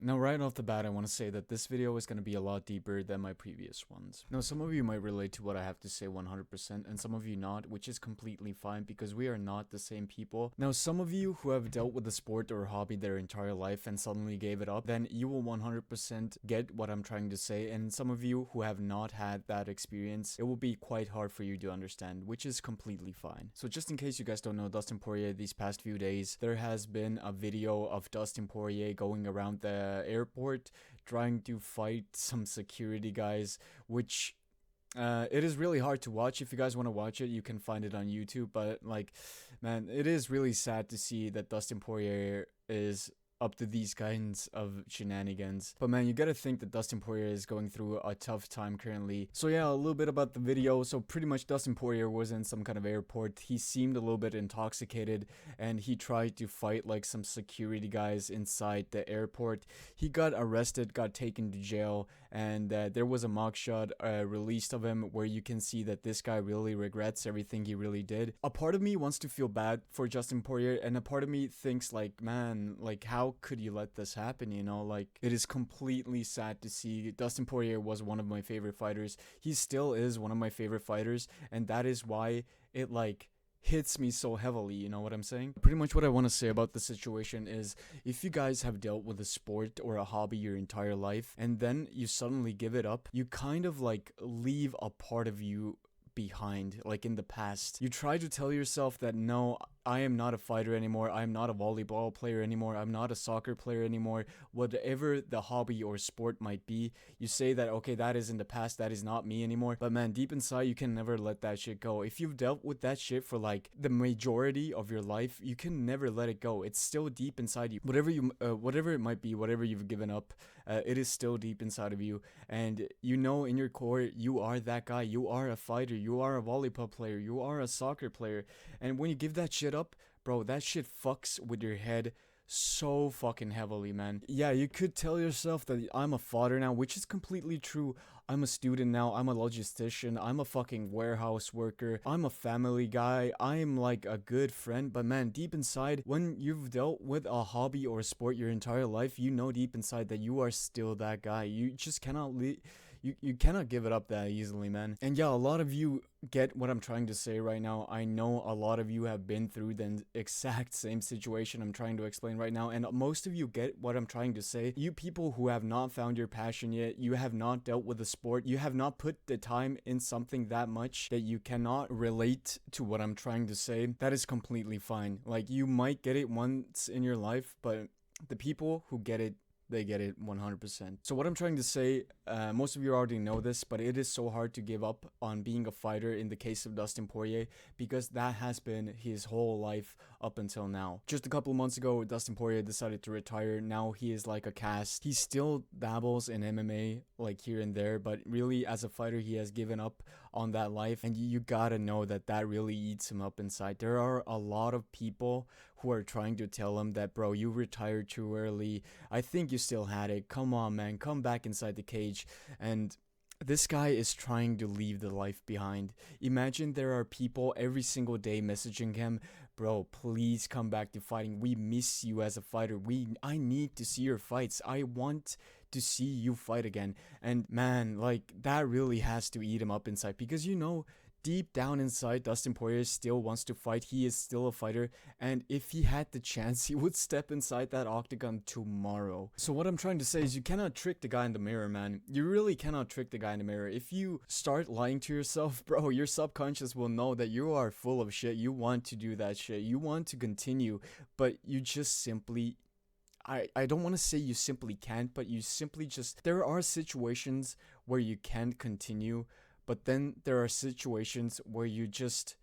Now, right off the bat, I want to say that this video is going to be a lot deeper than my previous ones. Now, some of you might relate to what I have to say 100%, and some of you not, which is completely fine because we are not the same people. Now, some of you who have dealt with a sport or hobby their entire life and suddenly gave it up, then you will 100% get what I'm trying to say, and some of you who have not had that experience, it will be quite hard for you to understand, which is completely fine. So just in case you guys don't know Dustin Poirier, these past few days, there has been a video of Dustin Poirier going around the airport trying to fight some security guys, which it is really hard to watch. If you guys want to watch it, you can find it on YouTube, but like, man, it is really sad to see that Dustin Poirier is up to these kinds of shenanigans. But man, you gotta think that Dustin Poirier is going through a tough time currently. So yeah, a little bit about the video. So pretty much Dustin Poirier was in some kind of airport. He seemed a little bit intoxicated and he tried to fight like some security guys inside the airport. He got arrested, got taken to jail, and there was a mugshot released of him where you can see that this guy really regrets everything he really did. A part of me wants to feel bad for Dustin Poirier, and a part of me thinks like, man, like how could you let this happen, you know? Like, it is completely sad to see. Dustin Poirier was one of my favorite fighters. He still is one of my favorite fighters, and that is why it like hits me so heavily, you know what I'm saying? Pretty much what I want to say about the situation is, if you guys have dealt with a sport or a hobby your entire life and then you suddenly give it up, you kind of like leave a part of you behind, like in the past. You try to tell yourself that no, I am not a fighter anymore, I'm not a volleyball player anymore, I'm not a soccer player anymore, whatever the hobby or sport might be. You say that, okay, that is in the past, that is not me anymore. But man, deep inside, you can never let that shit go. If you've dealt with that shit for like the majority of your life, you can never let it go. It's still deep inside you. Whatever it might be, whatever you've given up, it is still deep inside of you. And you know in your core, you are that guy. You are a fighter. You are a volleyball player. You are a soccer player. And when you give that shit up, bro, that shit fucks with your head so fucking heavily, man. Yeah, you could tell yourself that I'm a father now, which is completely true. I'm a student now, I'm a logistician, I'm a fucking warehouse worker, I'm a family guy, I'm like a good friend. But man, deep inside, when you've dealt with a hobby or a sport your entire life, you know deep inside that you are still that guy. You just cannot you cannot give it up that easily, man. And yeah, a lot of you get what I'm trying to say right now. I know a lot of you have been through the exact same situation I'm trying to explain right now, and most of you get what I'm trying to say. You people who have not found your passion yet, you have not dealt with a sport, you have not put the time in something that much that you cannot relate to what I'm trying to say, that is completely fine. Like, you might get it once in your life, but the people who get it, they get it 100%. So what I'm trying to say, most of you already know this, but it is so hard to give up on being a fighter in the case of Dustin Poirier, because that has been his whole life up until now. Just a couple of months ago, Dustin Poirier decided to retire. Now he is like a cast. He still dabbles in MMA like here and there, but really as a fighter, he has given up on that life, and you gotta know that that really eats him up inside. There are a lot of people who are trying to tell him that, bro, you retired too early, I think you still had it, come on man, come back inside the cage. And this guy is trying to leave the life behind. Imagine there are people every single day messaging him, bro, please come back to fighting, we miss you as a fighter, I need to see your fights, I want to see you fight again. And man, like, that really has to eat him up inside, because you know deep down inside, Dustin Poirier still wants to fight. He is still a fighter, and if he had the chance, he would step inside that octagon tomorrow. So what I'm trying to say is, you cannot trick the guy in the mirror, man. You really cannot trick the guy in the mirror. If you start lying to yourself, bro, your subconscious will know that you are full of shit. You want to do that shit. You want to continue, but you just simply... I don't want to say you simply can't, but you simply just... There are situations where you can't continue, but then there are situations where you just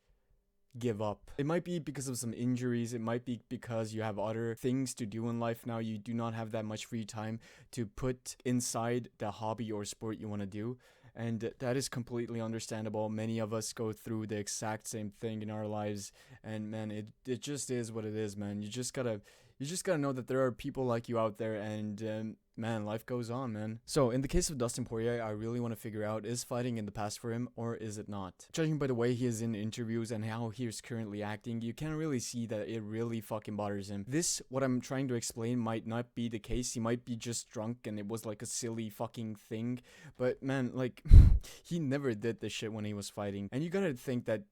give up. It might be because of some injuries. It might be because you have other things to do in life now. You do not have that much free time to put inside the hobby or sport you want to do. And that is completely understandable. Many of us go through the exact same thing in our lives. And man, it just is what it is, man. You just gotta you just gotta know that there are people like you out there, and man, life goes on, man. So in the case of Dustin Poirier, I really want to figure out, is fighting in the past for him or is it not? Judging by the way he is in interviews and how he is currently acting, you can really see that it really fucking bothers him. This, what I'm trying to explain, might not be the case. He might be just drunk and it was like a silly fucking thing, but man, like he never did this shit when he was fighting. And you gotta think that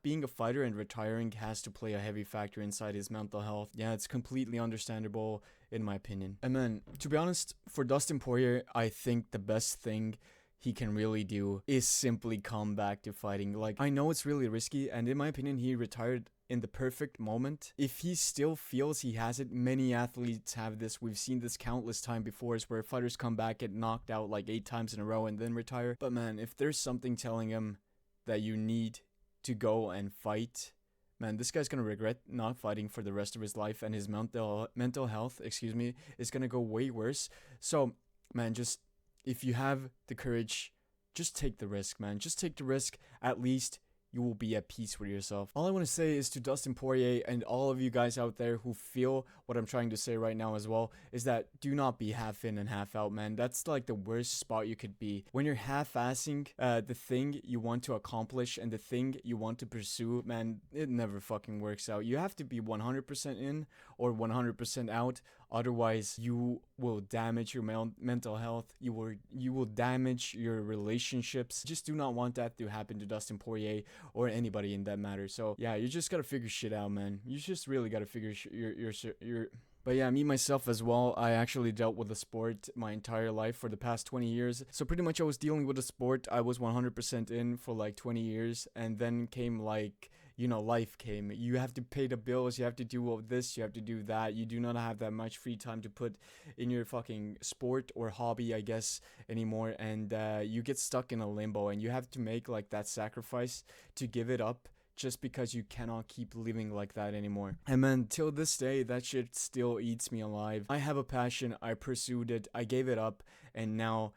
being a fighter and retiring has to play a heavy factor inside his mental health. Yeah, it's completely understandable in my opinion. And man, to be honest, for Dustin Poirier, I think the best thing he can really do is simply come back to fighting. Like, I know it's really risky, and in my opinion, he retired in the perfect moment. If he still feels he has it, many athletes have this. We've seen this countless time before, is where fighters come back, get knocked out like 8 times in a row and then retire. But man, if there's something telling him that you need to go and fight, man, this guy's gonna regret not fighting for the rest of his life, and his mental health, is gonna go way worse. So, man, just, if you have the courage, just take the risk, man. Just take the risk. At least you will be at peace with yourself. All I want to say is to Dustin Poirier and all of you guys out there who feel what I'm trying to say right now as well, is that do not be half in and half out, man. That's like the worst spot you could be. When you're half-assing the thing you want to accomplish and the thing you want to pursue, man, it never fucking works out. You have to be 100% in or 100% out. Otherwise, you will damage your mental health. You will damage your relationships. Just do not want that to happen to Dustin Poirier or anybody in that matter. So yeah, you just gotta figure shit out, man. You just really gotta figure your. But yeah, me myself as well, I actually dealt with the sport my entire life for the past 20 years. So pretty much I was dealing with the sport. I was 100% in for like 20 years, and then came like, you know, life came. You have to pay the bills, you have to do all this, you have to do that. You do not have that much free time to put in your fucking sport or hobby, I guess, anymore. And you get stuck in a limbo, and you have to make like that sacrifice to give it up, just because you cannot keep living like that anymore. And man, till this day, that shit still eats me alive. I have a passion, I pursued it, I gave it up, and now,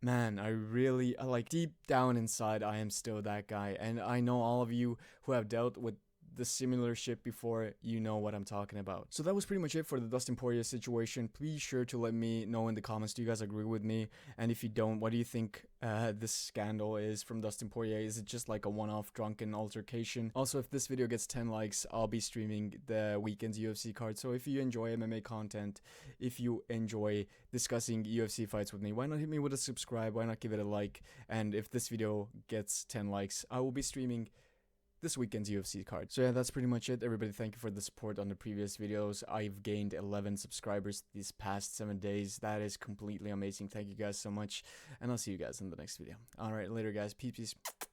man, I really, like, deep down inside, I am still that guy. And I know all of you who have dealt with the similar shit before, you know what I'm talking about. So that was pretty much it for the Dustin Poirier situation. Please sure to let me know in the comments, do you guys agree with me? And if you don't, what do you think this scandal is from Dustin Poirier? Is it just like a one-off drunken altercation? Also, if this video gets 10 likes, I'll be streaming the weekend's UFC card. So if you enjoy MMA content, if you enjoy discussing UFC fights with me, why not hit me with a subscribe? Why not give it a like? And if this video gets 10 likes, I will be streaming this weekend's UFC card. So yeah, that's pretty much it. Everybody, thank you for the support on the previous videos. I've gained 11 subscribers these past 7 days. That is completely amazing. Thank you guys so much, and I'll see you guys in the next video. All right, later guys. Peace.